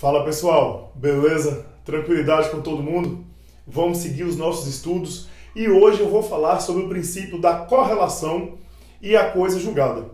Fala pessoal, beleza? Tranquilidade com todo mundo? Vamos seguir os nossos estudos e hoje eu vou falar sobre o princípio da correlação e a coisa julgada.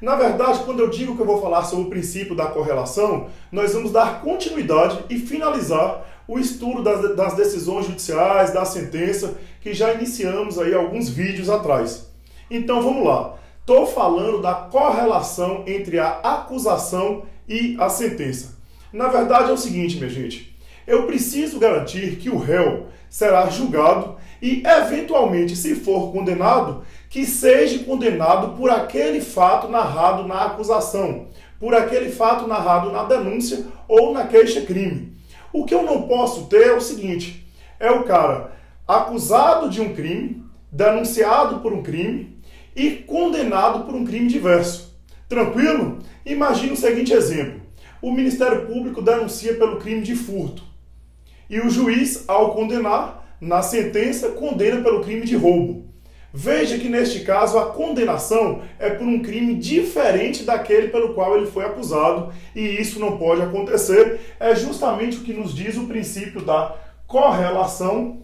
Na verdade, quando eu digo que eu vou falar sobre o princípio da correlação, nós vamos dar continuidade e finalizar o estudo das decisões judiciais, da sentença, que já iniciamos aí alguns vídeos atrás. Então vamos lá. Estou falando da correlação entre a acusação e a sentença. Na verdade é o seguinte, minha gente. Eu preciso garantir que o réu será julgado e, eventualmente, se for condenado, que seja condenado por aquele fato narrado na acusação, por aquele fato narrado na denúncia ou na queixa-crime. O que eu não posso ter é o seguinte, é o cara acusado de um crime, denunciado por um crime e condenado por um crime diverso. Tranquilo? Imagine o seguinte exemplo. O Ministério Público denuncia pelo crime de furto. E o juiz, ao condenar, na sentença, condena pelo crime de roubo. Veja que neste caso a condenação é por um crime diferente daquele pelo qual ele foi acusado, e isso não pode acontecer. É justamente o que nos diz o princípio da correlação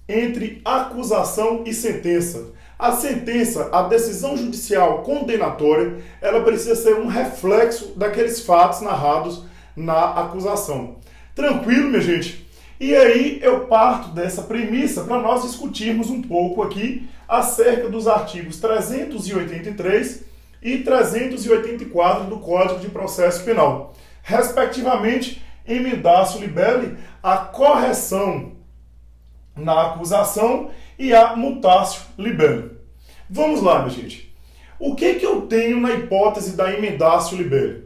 entre acusação e sentença. A sentença, a decisão judicial condenatória, ela precisa ser um reflexo daqueles fatos narrados na acusação. Tranquilo, minha gente? E aí eu parto dessa premissa para nós discutirmos um pouco aqui acerca dos artigos 383 e 384 do Código de Processo Penal. Respectivamente, emendatio libelli, a correção na acusação e a mutatio libelli. Vamos lá, minha gente. O que eu tenho na hipótese da emendatio libelli?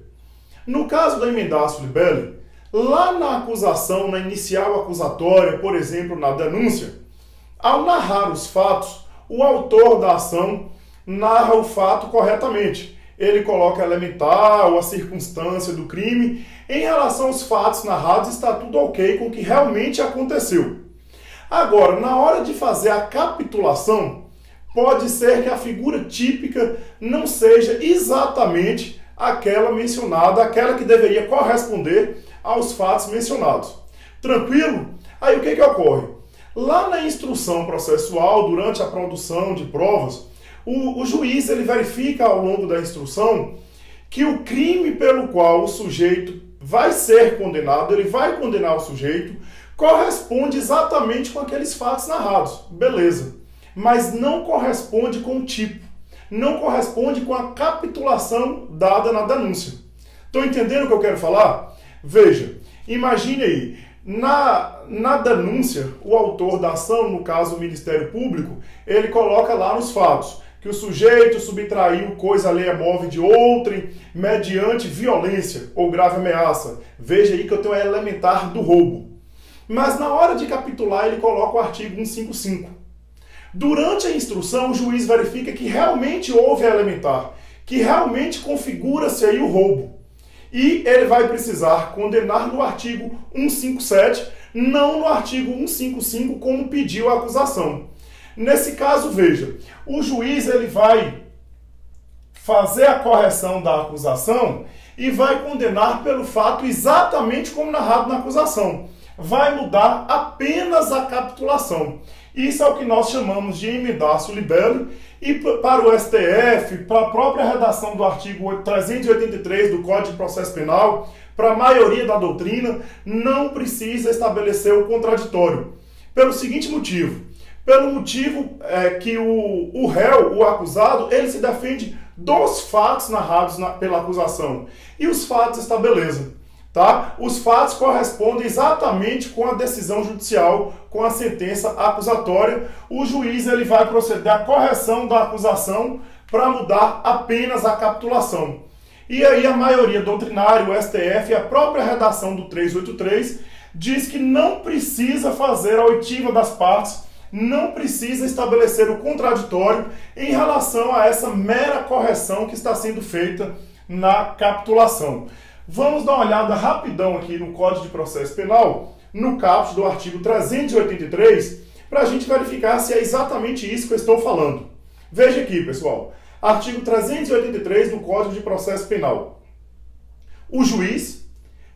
No caso da emendatio libelli, lá na acusação, na inicial acusatória, por exemplo, na denúncia, ao narrar os fatos, o autor da ação narra o fato corretamente. Ele coloca a elementar ou a circunstância do crime. Em relação aos fatos narrados, está tudo ok com o que realmente aconteceu. Agora, na hora de fazer a capitulação, pode ser que a figura típica não seja exatamente aquela mencionada, aquela que deveria corresponder aos fatos mencionados. Tranquilo? Aí o que ocorre? Lá na instrução processual, durante a produção de provas, o juiz ele verifica ao longo da instrução que o crime pelo qual o sujeito vai ser condenado, ele vai condenar o sujeito, corresponde exatamente com aqueles fatos narrados. Beleza. Mas não corresponde com o tipo. Não corresponde com a capitulação dada na denúncia. Estão entendendo o que eu quero falar? Veja, imagine aí, na denúncia, o autor da ação, no caso o Ministério Público, ele coloca lá nos fatos que o sujeito subtraiu coisa alheia móvel de outrem mediante violência ou grave ameaça. Veja aí que eu tenho a elementar do roubo. Mas na hora de capitular ele coloca o artigo 155. Durante a instrução, o juiz verifica que realmente houve a elementar, que realmente configura-se aí o roubo. E ele vai precisar condenar no artigo 157, não no artigo 155, como pediu a acusação. Nesse caso, veja, o juiz ele vai fazer a correção da acusação e vai condenar pelo fato exatamente como narrado na acusação. Vai mudar apenas a capitulação. Isso é o que nós chamamos de emendatio libelli, e para o STF, para a própria redação do artigo 383 do Código de Processo Penal, para a maioria da doutrina, não precisa estabelecer o contraditório. Pelo seguinte motivo, pelo motivo que o réu, o acusado, ele se defende dos fatos narrados pela acusação. E os fatos está beleza. Tá? Os fatos correspondem exatamente com a decisão judicial, com a sentença acusatória. O juiz ele vai proceder à correção da acusação para mudar apenas a capitulação. E aí a maioria doutrinária, o STF e a própria redação do 383 diz que não precisa fazer a oitiva das partes, não precisa estabelecer o contraditório em relação a essa mera correção que está sendo feita na capitulação. Vamos dar uma olhada rapidão aqui no Código de Processo Penal, no caput do artigo 383, para a gente verificar se é exatamente isso que eu estou falando. Veja aqui, pessoal. Artigo 383 do Código de Processo Penal. O juiz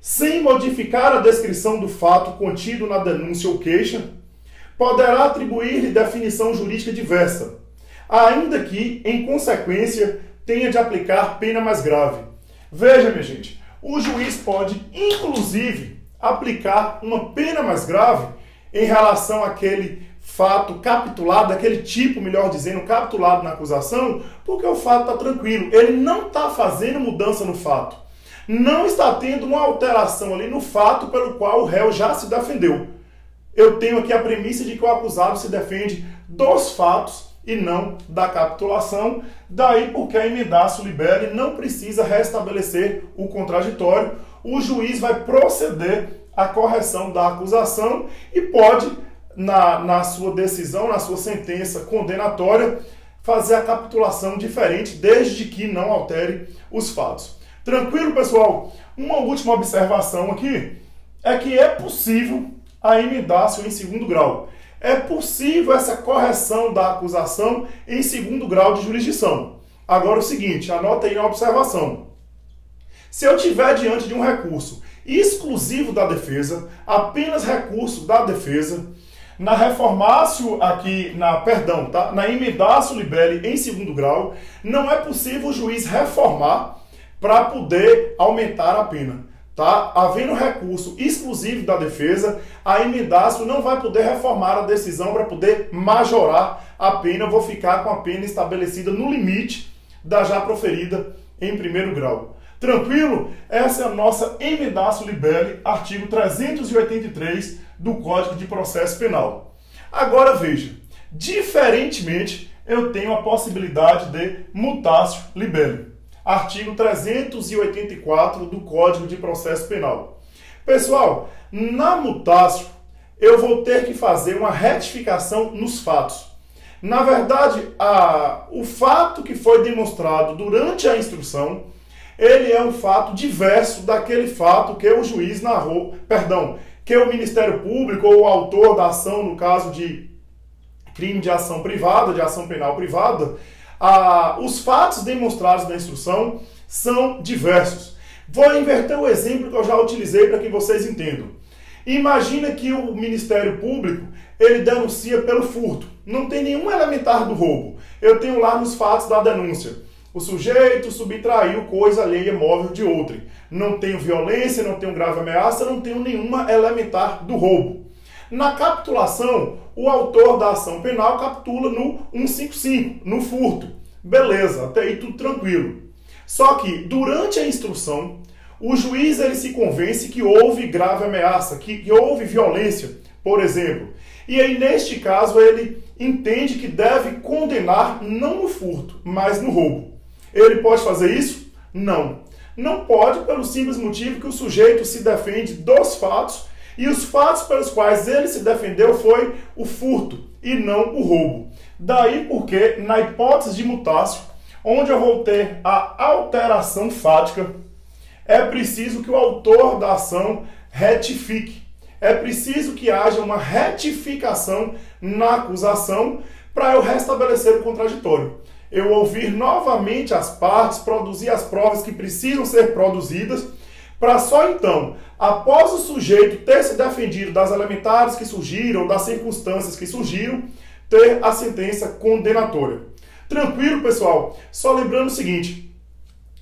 sem modificar a descrição do fato contido na denúncia ou queixa, poderá atribuir-lhe definição jurídica diversa, ainda que, em consequência, tenha de aplicar pena mais grave. Veja, minha gente, o juiz pode, inclusive, aplicar uma pena mais grave em relação àquele fato capitulado, daquele tipo, melhor dizendo, capitulado na acusação, porque o fato está tranquilo. Ele não está fazendo mudança no fato. Não está tendo uma alteração ali no fato pelo qual o réu já se defendeu. Eu tenho aqui a premissa de que o acusado se defende dos fatos e não da capitulação, daí porque a emendatio libelli não precisa restabelecer o contraditório, o juiz vai proceder à correção da acusação e pode, na sua decisão, na sua sentença condenatória, fazer a capitulação diferente, desde que não altere os fatos. Tranquilo, pessoal? Uma última observação aqui é que é possível a emendatio em segundo grau. É possível essa correção da acusação em segundo grau de jurisdição. Agora o seguinte, anota aí na observação. Se eu tiver diante de um recurso exclusivo da defesa, apenas recurso da defesa, na reformatio aqui, na emendatio libelli em segundo grau, não é possível o juiz reformar para poder aumentar a pena. Tá? Havendo recurso exclusivo da defesa, a emendatio não vai poder reformar a decisão para poder majorar a pena. Eu vou ficar com a pena estabelecida no limite da já proferida em primeiro grau. Tranquilo? Essa é a nossa emendatio libelli, artigo 383 do Código de Processo Penal. Agora veja, diferentemente, eu tenho a possibilidade de mutatio libelli. Artigo 384 do Código de Processo Penal. Pessoal, na mutatio, eu vou ter que fazer uma retificação nos fatos. Na verdade, o fato que foi demonstrado durante a instrução, ele é um fato diverso daquele fato que o juiz narrou, que o Ministério Público ou o autor da ação, no caso de crime de ação privada, de ação penal privada, os fatos demonstrados na instrução são diversos. Vou inverter o exemplo que eu já utilizei para que vocês entendam. Imagina que o Ministério Público, ele denuncia pelo furto. Não tem nenhum elementar do roubo. Eu tenho lá nos fatos da denúncia: o sujeito subtraiu coisa alheia móvel de outrem. Não tenho violência, não tenho grave ameaça, não tenho nenhuma elementar do roubo. Na capitulação, o autor da ação penal capitula no 155, no furto. Beleza, até aí tudo tranquilo. Só que, durante a instrução, o juiz ele se convence que houve grave ameaça, que houve violência, por exemplo. E aí, neste caso, ele entende que deve condenar não no furto, mas no roubo. Ele pode fazer isso? Não. Não pode, pelo simples motivo que o sujeito se defende dos fatos, e os fatos pelos quais ele se defendeu foi o furto e não o roubo. Daí porque, na hipótese de mutatio, onde eu vou ter a alteração fática, é preciso que o autor da ação retifique. É preciso que haja uma retificação na acusação para eu restabelecer o contraditório. Eu ouvir novamente as partes, produzir as provas que precisam ser produzidas, para só então, após o sujeito ter se defendido das elementares que surgiram, das circunstâncias que surgiram, ter a sentença condenatória. Tranquilo, pessoal? Só lembrando o seguinte: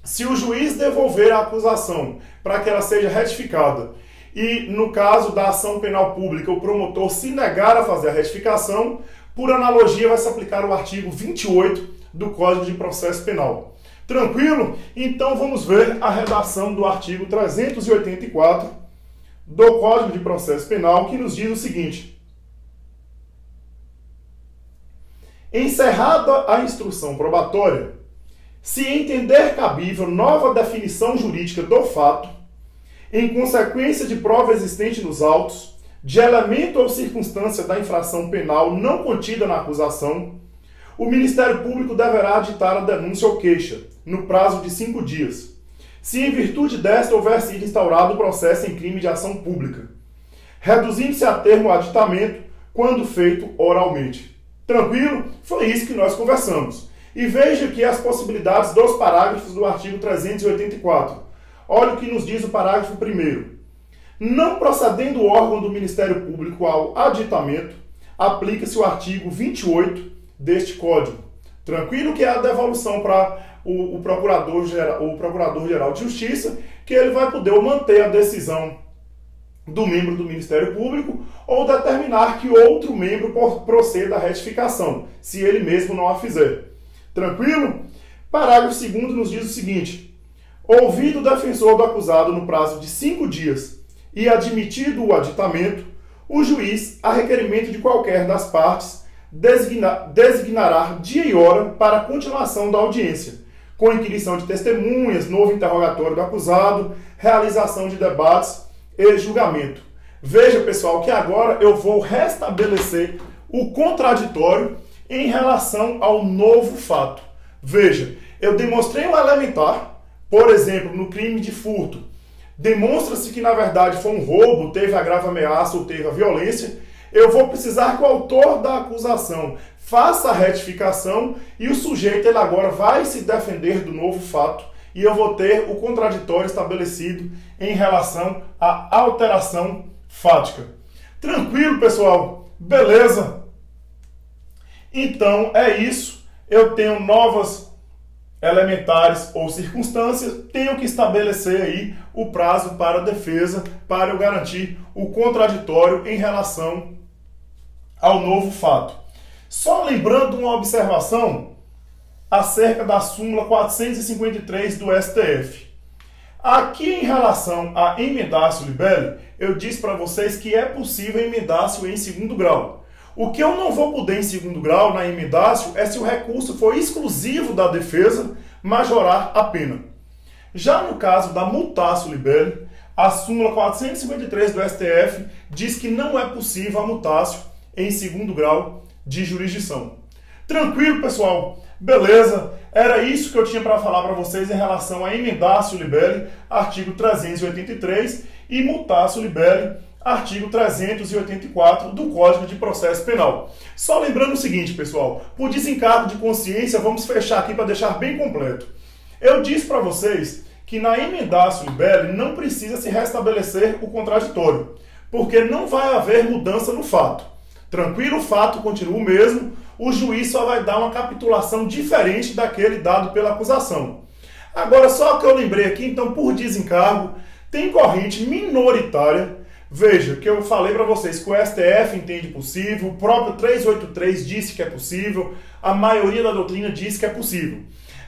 se o juiz devolver a acusação para que ela seja retificada e, no caso da ação penal pública, o promotor se negar a fazer a retificação, por analogia vai se aplicar o artigo 28 do Código de Processo Penal. Tranquilo? Então vamos ver a redação do artigo 384 do Código de Processo Penal, que nos diz o seguinte: encerrada a instrução probatória, se entender cabível nova definição jurídica do fato, em consequência de prova existente nos autos, de elemento ou circunstância da infração penal não contida na acusação, o Ministério Público deverá ditar a denúncia ou queixa, no prazo de 5 dias, se em virtude desta houver sido instaurado o processo em crime de ação pública, reduzindo-se a termo o aditamento, quando feito oralmente. Tranquilo? Foi isso que nós conversamos. E veja aqui as possibilidades dos parágrafos do artigo 384. olha o que nos diz o parágrafo 1º. Não procedendo o órgão do Ministério Público ao aditamento, aplica-se o artigo 28 deste Código. Tranquilo, que é a devolução para o Procurador-Geral de Justiça, que ele vai poder manter a decisão do membro do Ministério Público ou determinar que outro membro proceda à retificação, se ele mesmo não a fizer. Tranquilo? Parágrafo 2º nos diz o seguinte: ouvido o defensor do acusado no prazo de 5 dias e admitido o aditamento, o juiz, a requerimento de qualquer das partes, designará dia e hora para a continuação da audiência, com inquirição de testemunhas, novo interrogatório do acusado, realização de debates e julgamento. Veja, pessoal, que agora eu vou restabelecer o contraditório em relação ao novo fato. Veja, eu demonstrei um elementar, por exemplo, no crime de furto. Demonstra-se que, na verdade, foi um roubo, teve a grave ameaça ou teve a violência. Eu vou precisar que o autor da acusação faça a retificação e o sujeito ele agora vai se defender do novo fato e eu vou ter o contraditório estabelecido em relação à alteração fática. Tranquilo, pessoal? Beleza? Então, é isso. Eu tenho novas elementares ou circunstâncias, tenho que estabelecer aí o prazo para a defesa para eu garantir o contraditório em relação ao novo fato. Só lembrando uma observação acerca da súmula 453 do STF. Aqui em relação a emendácio libelli, eu disse para vocês que é possível emendácio em segundo grau. O que eu não vou poder em segundo grau na emendácio é se o recurso for exclusivo da defesa majorar a pena. Já no caso da mutatio libelli, a súmula 453 do STF diz que não é possível a mutatio em segundo grau de jurisdição. Tranquilo, pessoal? Beleza? Era isso que eu tinha para falar para vocês em relação a emendácio libelli, artigo 383, e mutatio libelli, artigo 384 do Código de Processo Penal. Só lembrando o seguinte, pessoal, por desencargo de consciência, vamos fechar aqui para deixar bem completo. Eu disse para vocês que na emendácio libelli não precisa se restabelecer o contraditório, porque não vai haver mudança no fato. Tranquilo, o fato continua o mesmo, o juiz só vai dar uma capitulação diferente daquele dado pela acusação. Agora, só que eu lembrei aqui, então, por desencargo, tem corrente minoritária. Veja, que eu falei para vocês que o STF entende possível, o próprio 383 disse que é possível, a maioria da doutrina diz que é possível.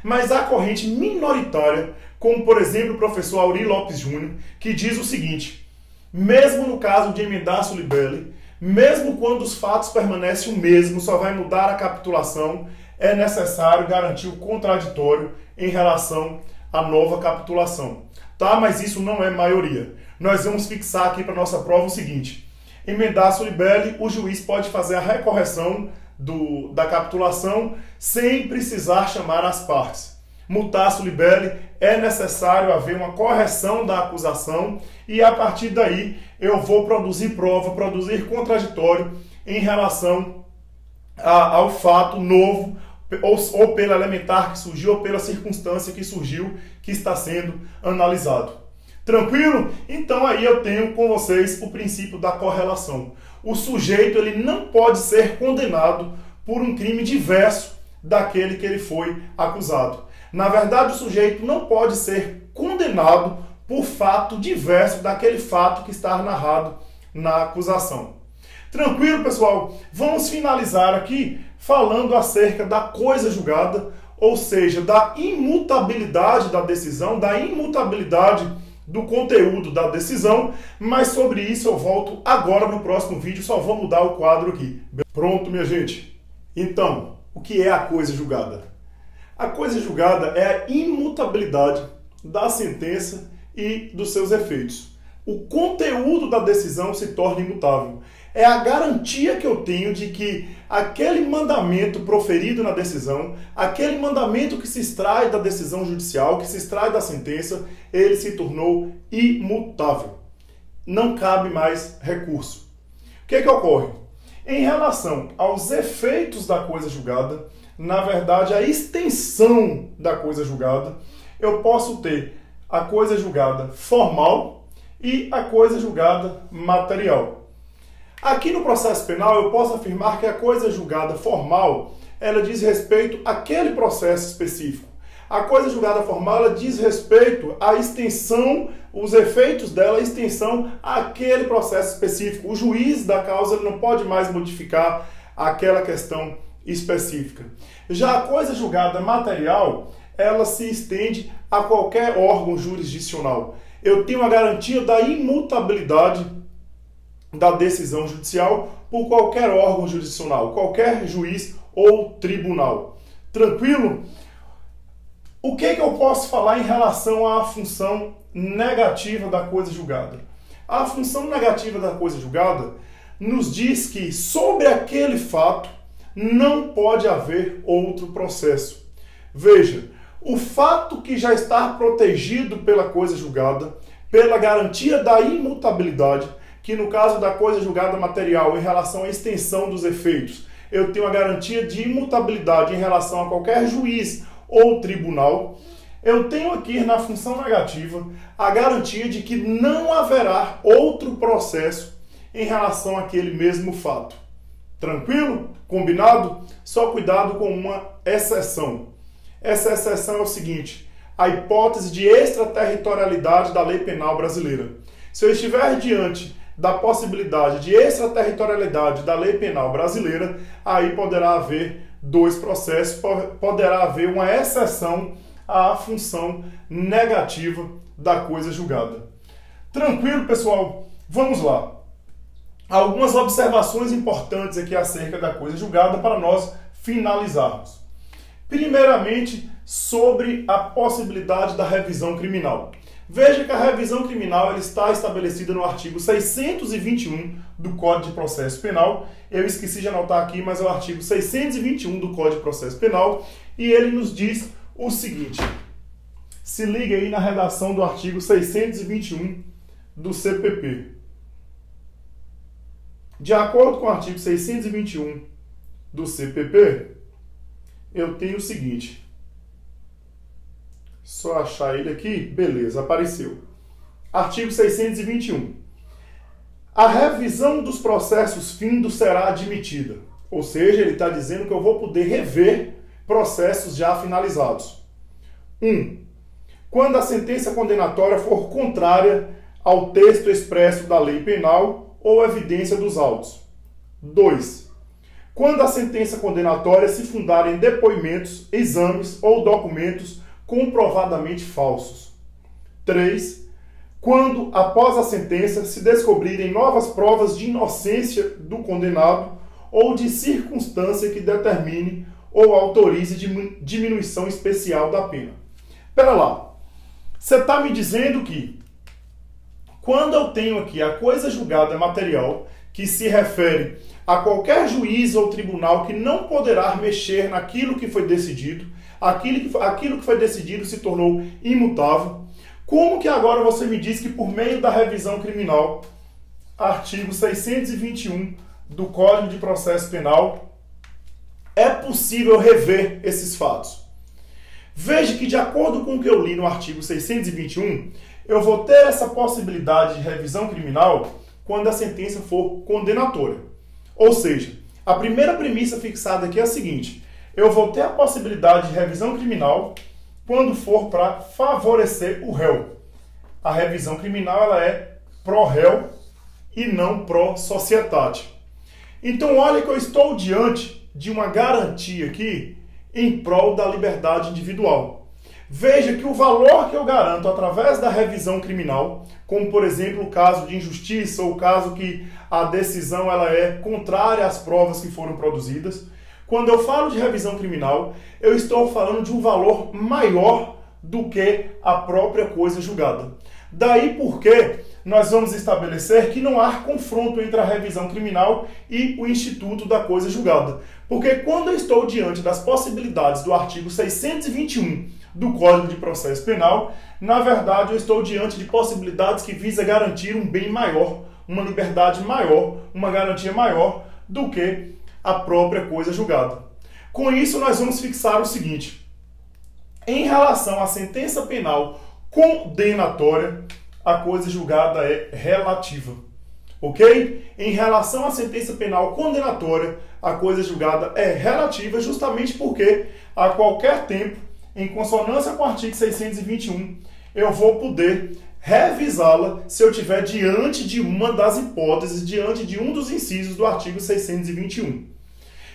Mas há corrente minoritária, como por exemplo o professor Auri Lopes Júnior, que diz o seguinte: mesmo no caso de emendácio libelli, mesmo quando os fatos permanecem o mesmo, só vai mudar a capitulação, é necessário garantir o contraditório em relação à nova capitulação. Tá? Mas isso não é maioria. Nós vamos fixar aqui para nossa prova o seguinte: emendácio libelli, o juiz pode fazer a recorreção da capitulação sem precisar chamar as partes. Mutatio libelli, é necessário haver uma correção da acusação e a partir daí eu vou produzir prova, produzir contraditório em relação ao fato novo ou pela elementar que surgiu ou pela circunstância que surgiu que está sendo analisado. Tranquilo? Então aí eu tenho com vocês o princípio da correlação. O sujeito ele não pode ser condenado por um crime diverso daquele que ele foi acusado. Na verdade, o sujeito não pode ser condenado por fato diverso daquele fato que está narrado na acusação. Tranquilo, pessoal? Vamos finalizar aqui falando acerca da coisa julgada, ou seja, da imutabilidade da decisão, da imutabilidade do conteúdo da decisão, mas sobre isso eu volto agora no próximo vídeo, só vou mudar o quadro aqui. Pronto, minha gente? Então, o que é a coisa julgada? A coisa julgada é a imutabilidade da sentença e dos seus efeitos. O conteúdo da decisão se torna imutável. É a garantia que eu tenho de que aquele mandamento proferido na decisão, aquele mandamento que se extrai da decisão judicial, que se extrai da sentença, ele se tornou imutável. Não cabe mais recurso. O que ocorre? Em relação aos efeitos da coisa julgada, na verdade, a extensão da coisa julgada, eu posso ter a coisa julgada formal e a coisa julgada material. Aqui no processo penal eu posso afirmar que a coisa julgada formal, ela diz respeito àquele processo específico. A coisa julgada formal, ela diz respeito à extensão, os efeitos dela, a extensão àquele processo específico. O juiz da causa ele não pode mais modificar aquela questão específica. Já a coisa julgada material, ela se estende a qualquer órgão jurisdicional. Eu tenho a garantia da imutabilidade da decisão judicial por qualquer órgão jurisdicional, qualquer juiz ou tribunal. Tranquilo? O que eu posso falar em relação à função negativa da coisa julgada? A função negativa da coisa julgada nos diz que sobre aquele fato não pode haver outro processo. Veja, o fato que já está protegido pela coisa julgada, pela garantia da imutabilidade, que no caso da coisa julgada material, em relação à extensão dos efeitos, eu tenho a garantia de imutabilidade em relação a qualquer juiz ou tribunal, eu tenho aqui na função negativa a garantia de que não haverá outro processo em relação àquele mesmo fato. Tranquilo? Combinado? Só cuidado com uma exceção. Essa exceção é o seguinte: a hipótese de extraterritorialidade da lei penal brasileira. Se eu estiver diante da possibilidade de extraterritorialidade da lei penal brasileira, aí poderá haver dois processos, poderá haver uma exceção à função negativa da coisa julgada. Tranquilo, pessoal? Vamos lá. Algumas observações importantes aqui acerca da coisa julgada para nós finalizarmos. Primeiramente, sobre a possibilidade da revisão criminal. Veja que a revisão criminal ela está estabelecida no artigo 621 do Código de Processo Penal. Eu esqueci de anotar aqui, mas é o artigo 621 do Código de Processo Penal. E ele nos diz o seguinte. Se liga aí na redação do artigo 621 do CPP. De acordo com o artigo 621 do CPP, eu tenho o seguinte. Só achar ele aqui. Beleza, apareceu. Artigo 621. A revisão dos processos findos será admitida. Ou seja, ele está dizendo que eu vou poder rever processos já finalizados. 1. Quando a sentença condenatória for contrária ao texto expresso da lei penal ou evidência dos autos. 2. Quando a sentença condenatória se fundar em depoimentos, exames ou documentos comprovadamente falsos. 3. Quando, após a sentença, se descobrirem novas provas de inocência do condenado ou de circunstância que determine ou autorize diminuição especial da pena. Espera lá. Você está me dizendo que quando eu tenho aqui a coisa julgada material, que se refere a qualquer juiz ou tribunal que não poderá mexer naquilo que foi decidido, aquilo que foi decidido se tornou imutável, como que agora você me diz que por meio da revisão criminal, artigo 621 do Código de Processo Penal, é possível rever esses fatos? Veja que de acordo com o que eu li no artigo 621, eu vou ter essa possibilidade de revisão criminal quando a sentença for condenatória. Ou seja, a primeira premissa fixada aqui é a seguinte: eu vou ter a possibilidade de revisão criminal quando for para favorecer o réu. A revisão criminal ela é pró-réu e não pró-societate. Então olha que eu estou diante de uma garantia aqui em prol da liberdade individual. Veja que o valor que eu garanto através da revisão criminal, como por exemplo o caso de injustiça ou o caso que a decisão ela é contrária às provas que foram produzidas, quando eu falo de revisão criminal, eu estou falando de um valor maior do que a própria coisa julgada. Daí porque nós vamos estabelecer que não há confronto entre a revisão criminal e o instituto da coisa julgada. Porque quando eu estou diante das possibilidades do artigo 621 do Código de Processo Penal, na verdade eu estou diante de possibilidades que visam garantir um bem maior, uma liberdade maior, uma garantia maior do que a própria coisa julgada. Com isso nós vamos fixar o seguinte: em relação à sentença penal condenatória, a coisa julgada é relativa. Ok? Em relação à sentença penal condenatória, a coisa julgada é relativa justamente porque a qualquer tempo, em consonância com o artigo 621, eu vou poder revisá-la se eu estiver diante de uma das hipóteses, diante de um dos incisos do artigo 621.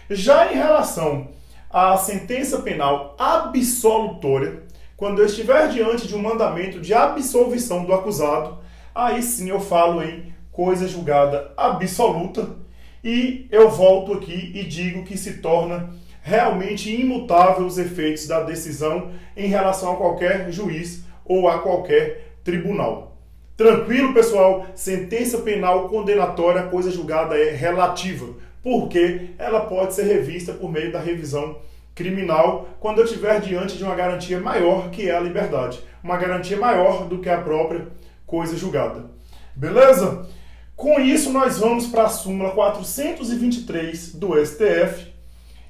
Já em relação à sentença penal absolutória, quando eu estiver diante de um mandamento de absolvição do acusado, aí sim eu falo em coisa julgada absoluta e eu volto aqui e digo que se torna realmente imutável os efeitos da decisão em relação a qualquer juiz ou a qualquer tribunal. Tranquilo, pessoal? Sentença penal condenatória, a coisa julgada é relativa, porque ela pode ser revista por meio da revisão criminal quando eu estiver diante de uma garantia maior que é a liberdade, uma garantia maior do que a própria coisa julgada. Beleza? Com isso, nós vamos para a súmula 423 do STF,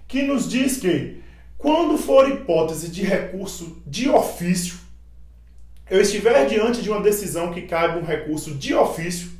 que nos diz que, quando for hipótese de recurso de ofício, eu estiver diante de uma decisão que caiba um recurso de ofício,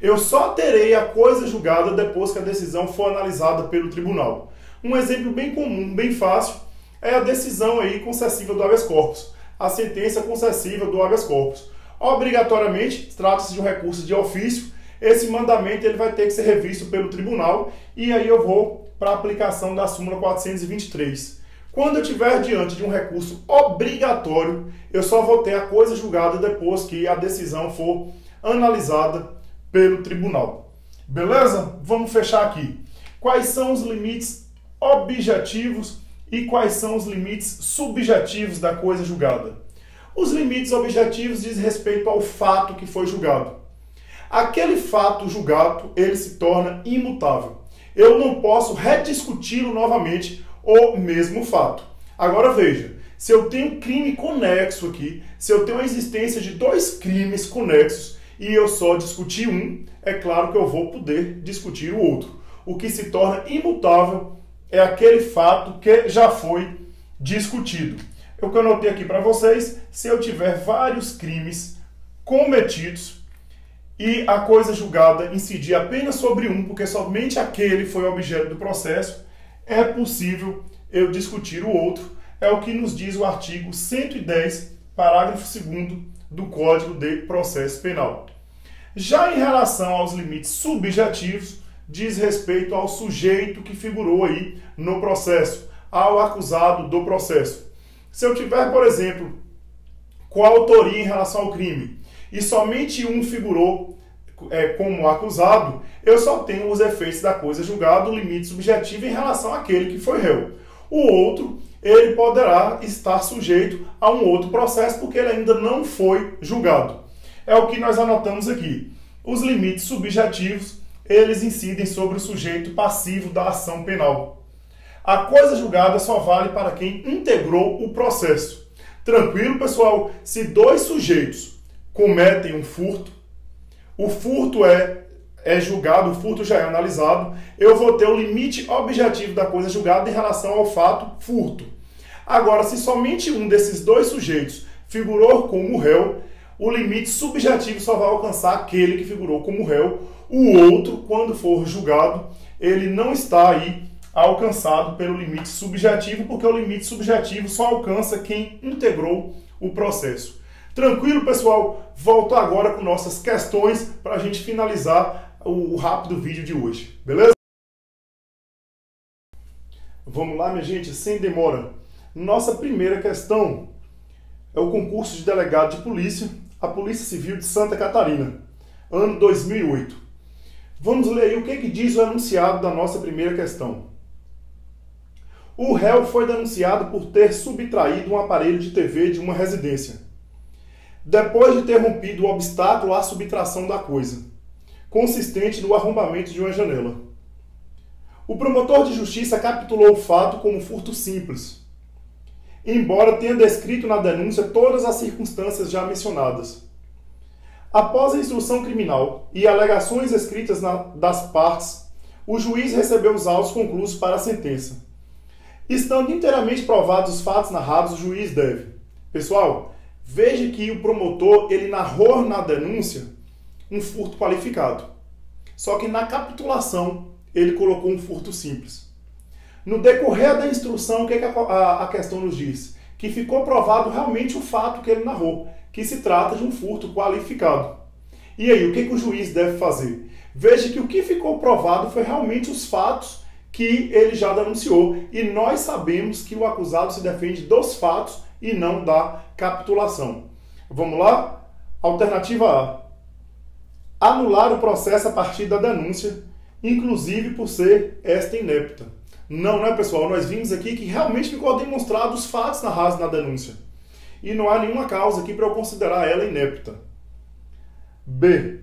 eu só terei a coisa julgada depois que a decisão for analisada pelo tribunal. Um exemplo bem comum, bem fácil, é a decisão aí concessiva do habeas corpus, a sentença concessiva do habeas corpus. Obrigatoriamente, trata-se de um recurso de ofício. Esse mandamento ele vai ter que ser revisto pelo tribunal e aí eu vou para a aplicação da súmula 423. Quando eu estiver diante de um recurso obrigatório, eu só vou ter a coisa julgada depois que a decisão for analisada pelo tribunal. Beleza? Vamos fechar aqui. Quais são os limites objetivos e quais são os limites subjetivos da coisa julgada? Os limites objetivos dizem respeito ao fato que foi julgado. Aquele fato julgado, ele se torna imutável. Eu não posso rediscuti-lo novamente, o mesmo fato. Agora veja, se eu tenho crime conexo aqui, se eu tenho a existência de dois crimes conexos e eu só discutir um, é claro que eu vou poder discutir o outro. O que se torna imutável é aquele fato que já foi discutido. Eu anotei aqui para vocês, se eu tiver vários crimes cometidos e a coisa julgada incidir apenas sobre um, porque somente aquele foi objeto do processo, é possível eu discutir o outro. É o que nos diz o artigo 110, parágrafo 2º do Código de Processo Penal. Já em relação aos limites subjetivos, diz respeito ao sujeito que figurou aí no processo, ao acusado do processo. Se eu tiver, por exemplo, coautoria em relação ao crime e somente um figurou como acusado, eu só tenho os efeitos da coisa julgada, o limite subjetivo em relação àquele que foi réu. O outro, ele poderá estar sujeito a um outro processo porque ele ainda não foi julgado. É o que nós anotamos aqui. Os limites subjetivos, eles incidem sobre o sujeito passivo da ação penal. A coisa julgada só vale para quem integrou o processo. Tranquilo, pessoal? Se dois sujeitos cometem um furto, o furto é julgado, o furto já é analisado, eu vou ter o limite objetivo da coisa julgada em relação ao fato furto. Agora, se somente um desses dois sujeitos figurou como réu, o limite subjetivo só vai alcançar aquele que figurou como réu. O outro, quando for julgado, ele não está aí alcançado pelo limite subjetivo, porque o limite subjetivo só alcança quem integrou o processo. Tranquilo, pessoal? Volto agora com nossas questões para a gente finalizar o rápido vídeo de hoje. Beleza? Vamos lá, minha gente, sem demora. Nossa primeira questão é o concurso de delegado de polícia, a Polícia Civil de Santa Catarina, ano 2008. Vamos ler aí o que diz o enunciado da nossa primeira questão. O réu foi denunciado por ter subtraído um aparelho de TV de uma residência, depois de ter rompido o obstáculo à subtração da coisa, consistente no arrombamento de uma janela. O promotor de justiça capitulou o fato como furto simples, embora tenha descrito na denúncia todas as circunstâncias já mencionadas. Após a instrução criminal e alegações escritas das partes, o juiz recebeu os autos conclusos para a sentença. Estando inteiramente provados os fatos narrados, o juiz deve... Pessoal, Veja que o promotor, ele narrou na denúncia um furto qualificado. Só que na capitulação, ele colocou um furto simples. No decorrer da instrução, o que a questão nos diz? Que ficou provado realmente o fato que ele narrou, que se trata de um furto qualificado. E aí, o que o juiz deve fazer? Veja que o que ficou provado foi realmente os fatos que ele já denunciou. E nós sabemos que o acusado se defende dos fatos e não da capitulação. Vamos lá? Alternativa A. Anular o processo a partir da denúncia, inclusive por ser esta inepta. Não, pessoal? Nós vimos aqui que realmente ficou demonstrado os fatos narrados na denúncia. E não há nenhuma causa aqui para eu considerar ela inepta. B.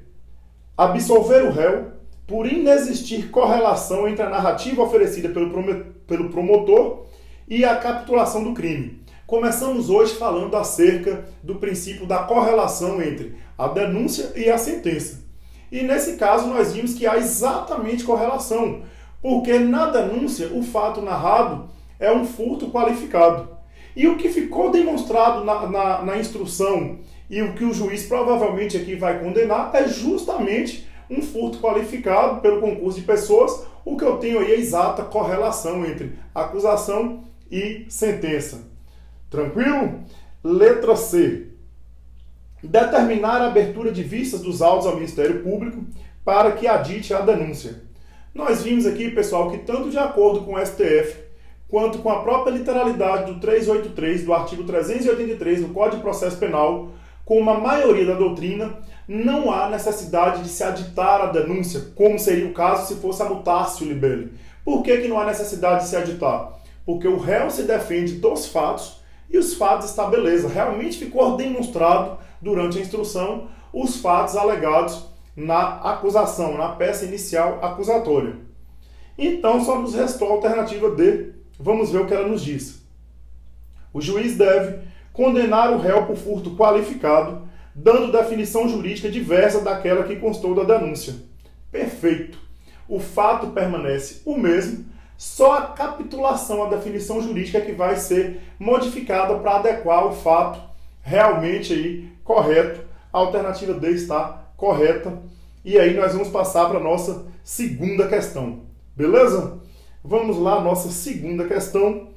Absolver o réu por inexistir correlação entre a narrativa oferecida pelo promotor e a capitulação do crime. Começamos hoje falando acerca do princípio da correlação entre a denúncia e a sentença. E nesse caso nós vimos que há exatamente correlação, porque na denúncia o fato narrado é um furto qualificado. E o que ficou demonstrado na instrução e o que o juiz provavelmente aqui vai condenar é justamente um furto qualificado pelo concurso de pessoas. O que eu tenho aí é exata correlação entre acusação e sentença. Tranquilo? Letra C. Determinar a abertura de vistas dos autos ao Ministério Público para que adite a denúncia. Nós vimos aqui, pessoal, que tanto de acordo com o STF, quanto com a própria literalidade do 383, do artigo 383 do Código de Processo Penal, com uma maioria da doutrina, não há necessidade de se aditar a denúncia, como seria o caso se fosse a mutatio libelli. Por que não há necessidade de se aditar? Porque o réu se defende dos fatos e os fatos está beleza. Realmente ficou demonstrado durante a instrução os fatos alegados na acusação, na peça inicial acusatória. Então só nos restou a alternativa D. Vamos ver o que ela nos diz. O juiz deve condenar o réu por furto qualificado, dando definição jurídica diversa daquela que constou da denúncia. Perfeito. O fato permanece o mesmo, só a capitulação, a definição jurídica que vai ser modificada para adequar o fato realmente aí correto. A alternativa D está correta. E aí nós vamos passar para a nossa segunda questão. Beleza? Vamos lá, nossa segunda questão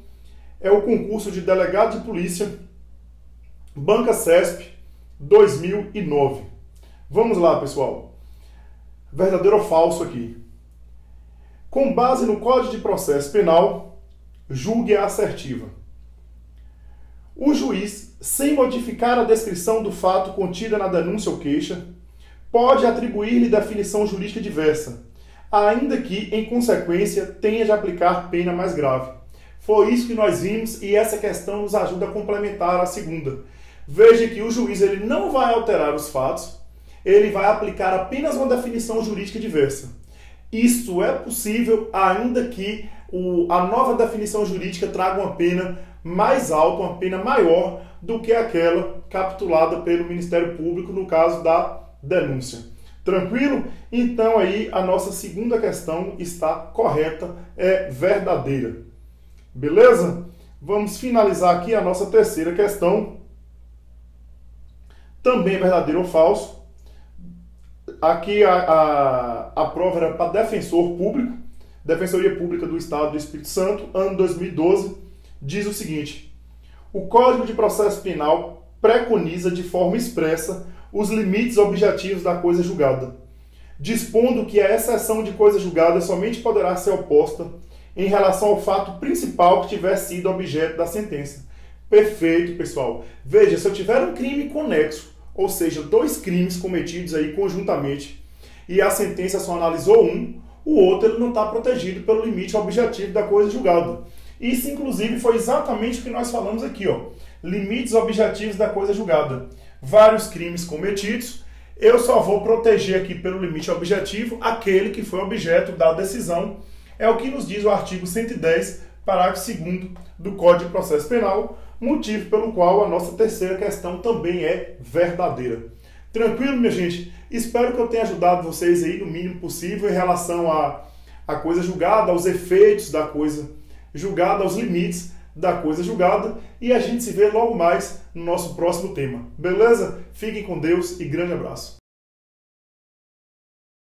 é o concurso de delegado de polícia Banca CESP 2009. Vamos lá, pessoal. Verdadeiro ou falso aqui? Com base no Código de Processo Penal, julgue a assertiva. O juiz, sem modificar a descrição do fato contida na denúncia ou queixa, pode atribuir-lhe definição jurídica diversa, ainda que, em consequência, tenha de aplicar pena mais grave. Foi isso que nós vimos e essa questão nos ajuda a complementar a segunda. Veja que o juiz ele não vai alterar os fatos, ele vai aplicar apenas uma definição jurídica diversa. Isso é possível ainda que a nova definição jurídica traga uma pena mais alta, uma pena maior do que aquela capitulada pelo Ministério Público no caso da denúncia. Tranquilo? Então aí a nossa segunda questão está correta, é verdadeira. Beleza? Vamos finalizar aqui a nossa terceira questão. Também verdadeiro ou falso. Aqui a prova era para defensor público, Defensoria Pública do Estado do Espírito Santo, ano 2012, diz o seguinte: o Código de Processo Penal preconiza de forma expressa os limites objetivos da coisa julgada, dispondo que a exceção de coisa julgada somente poderá ser oposta em relação ao fato principal que tiver sido objeto da sentença. Perfeito, pessoal. Veja, se eu tiver um crime conexo, ou seja, dois crimes cometidos aí conjuntamente, e a sentença só analisou um, o outro ele não está protegido pelo limite objetivo da coisa julgada. Isso, inclusive, foi exatamente o que nós falamos aqui, ó. Limites objetivos da coisa julgada. Vários crimes cometidos, eu só vou proteger aqui pelo limite objetivo aquele que foi objeto da decisão. É o que nos diz o artigo 110, parágrafo 2º do Código de Processo Penal, motivo pelo qual a nossa terceira questão também é verdadeira. Tranquilo, minha gente? Espero que eu tenha ajudado vocês aí no mínimo possível em relação à coisa julgada, aos efeitos da coisa julgada, aos limites da coisa julgada e a gente se vê logo mais no nosso próximo tema. Beleza? Fiquem com Deus e grande abraço.